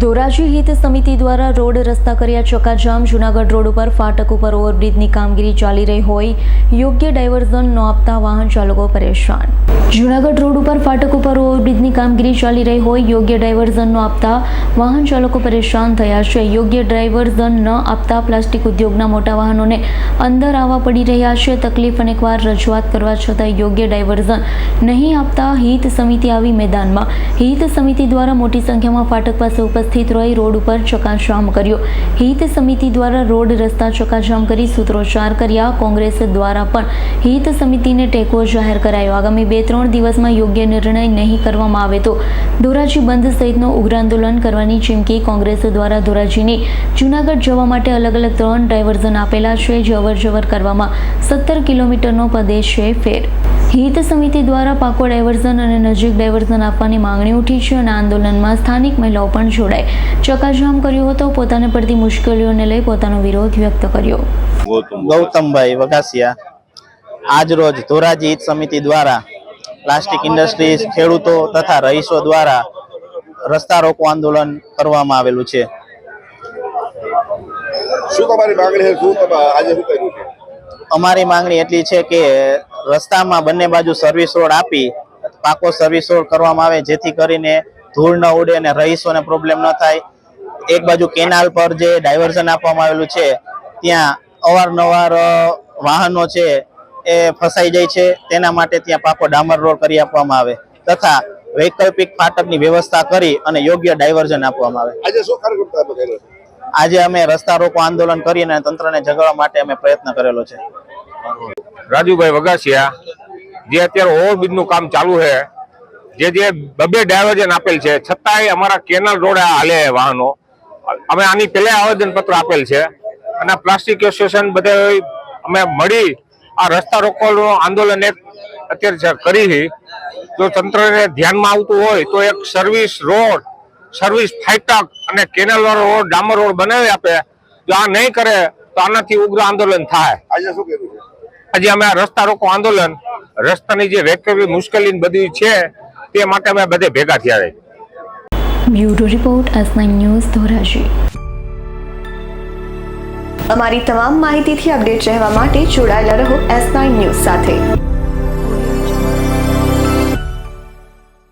ધોરાજી હિત સમિતિ દ્વારા રોડ રસ્તા કર્યા ચક્કાજામ। જૂનાગઢ રોડ ઉપર ફાટક ઉપર ઓવરબ્રિજની કામગીરી ચાલી રહી હોય, યોગ્ય ડાયવર્ઝન ન આપતા વાહન ચાલકો પરેશાન। જૂનાગઢ રોડ ઉપર ફાટક ઉપર ઓવરબ્રિજની કામગીરી ચાલી રહી હોય, યોગ્ય ડાયવર્ઝન ન આપતા વાહન ચાલકો પરેશાન થયા છે। યોગ્ય ડાયવર્ઝન ન આપતા પ્લાસ્ટિક ઉદ્યોગના મોટા વાહનોને અંદર આવવા પડી રહ્યા છે। તકલીફ અનેકવાર રજૂઆત કરવા છતાં યોગ્ય ડાયવર્ઝન નહીં આપતા હિત સમિતિ આવી મેદાનમાં। હિત સમિતિ દ્વારા મોટી સંખ્યામાં ફાટક પાસે ઉપસ્થિત રહી રોડ ઉપર ચક્કાજામ કર્યો। હિત સમિતિ દ્વારા રોડ રસ્તા ચક્કાજામ કરી સૂત્રોચ્ચાર કર્યા। કોંગ્રેસ દ્વારા પણ હિત સમિતિને ટેકો જાહેર કરાયો। આગામી 2-3 દિવસમાં યોગ્ય નિર્ણય નહીં કરવામાં આવે તો ધોરાજી બંધ સહિતનો ઉગ્ર આંદોલન કરવાની ચીમકી। કોંગ્રેસ દ્વારા ધોરાજીની જૂનાગઢ જવા માટે અલગ અલગ 3 ડાયવર્ઝન આપેલા છે, જે અવરજવર કરવામાં 17 કિલોમીટરનો પ્રદેશ છે ફેર। હિત સમિતિ દ્વારા પાકો ડાયવર્ઝન અને નજીક ડાયવર્ઝન આપવાની માંગણી ઉઠી છે અને આંદોલનમાં સ્થાનિક મહિલાઓ પણ જોડાઈ ચક્કાજામ કર્યો હતો। પોતાને પડતી મુશ્કેલીઓને લઈ પોતાનો વિરોધ વ્યક્ત કર્યો। ગૌતમભાઈ વઘાસિયા। આજ રોજ ધોરાજી હિત સમિતિ દ્વારા પ્લાસ્ટિક ઇન્ડસ્ટ્રીઝ, ખેડૂતો તથા રહીશો દ્વારા રસ્તા રોકો આંદોલન કરવામાં આવેલું છે। શું તમારી માંગણી છે? શું આજે શું કર્યું છે? અમારી માંગણી એટલી છે કે રસ્તામાં બંને બાજુ સર્વિસ રોડ આપી પાકો સર્વિસ રોડ કરવામાં આવે, જેથી કરીને ધૂળ ન ઉડે અને રહીશોને પ્રોબ્લેમ ન થાય। એક બાજુ કેનાલ પર જે ડાયવર્ઝન આપવામાં આવેલું છે ત્યાં અવારનવાર વાહનો છે એ ફસાઈ જાય છે, તેના માટે ત્યાં પાકો ડામર રોડ કરી આપવામાં આવે તથા વૈકલ્પિક ફાટકની વ્યવસ્થા કરી અને યોગ્ય ડાયવર્ઝન આપવામાં આવે। આજે શું કાર્યક્રમ કર્યો છે? આજે અમે રસ્તા રોકો આંદોલન કરીને તંત્રને જગાડવા માટે અમે પ્રયત્ન કરેલો છે। રાજુભાઈ વઘાસિયા। જે અત્યારે ઓવરબ્રિજનું કામ ચાલુ છે, જે 2 ડાયવર્ઝન આપેલ છે, છતાંય અમારા કેનાલ રોડ હાલે વાહનો। અમે આની પહેલા આવેદન પત્ર આપેલ છે અને પ્લાસ્ટિક એસોસિએશન બધે અમે મળી આ રસ્તા રોકોનું આંદોલન એક અત્યારે કરી। જો તંત્રને ધ્યાનમાં આવતું હોય તો એક સર્વિસ રોડ, સર્વિસ ફાટક અને કેનાલ વાળો રોડ, ડામર રોડ બનાવી આપે। જો આ નહીં કરે તો આનાથી ઉગ્ર આંદોલન થાય। આજે શું કર્યું છે? આજે અમે આ રસ્તા રોકો આંદોલન, રસ્તાની જે વૈકલ્પિક મુશ્કેલી બધી છે તે માટે અમે બધે ભેગા થયા છે। Bureau report S9 news Dhoraji. અમારી તમામ માહિતીથી અપડેટ રહેવા માટે જોડાયેલા રહો S9 ન્યૂઝ સાથે।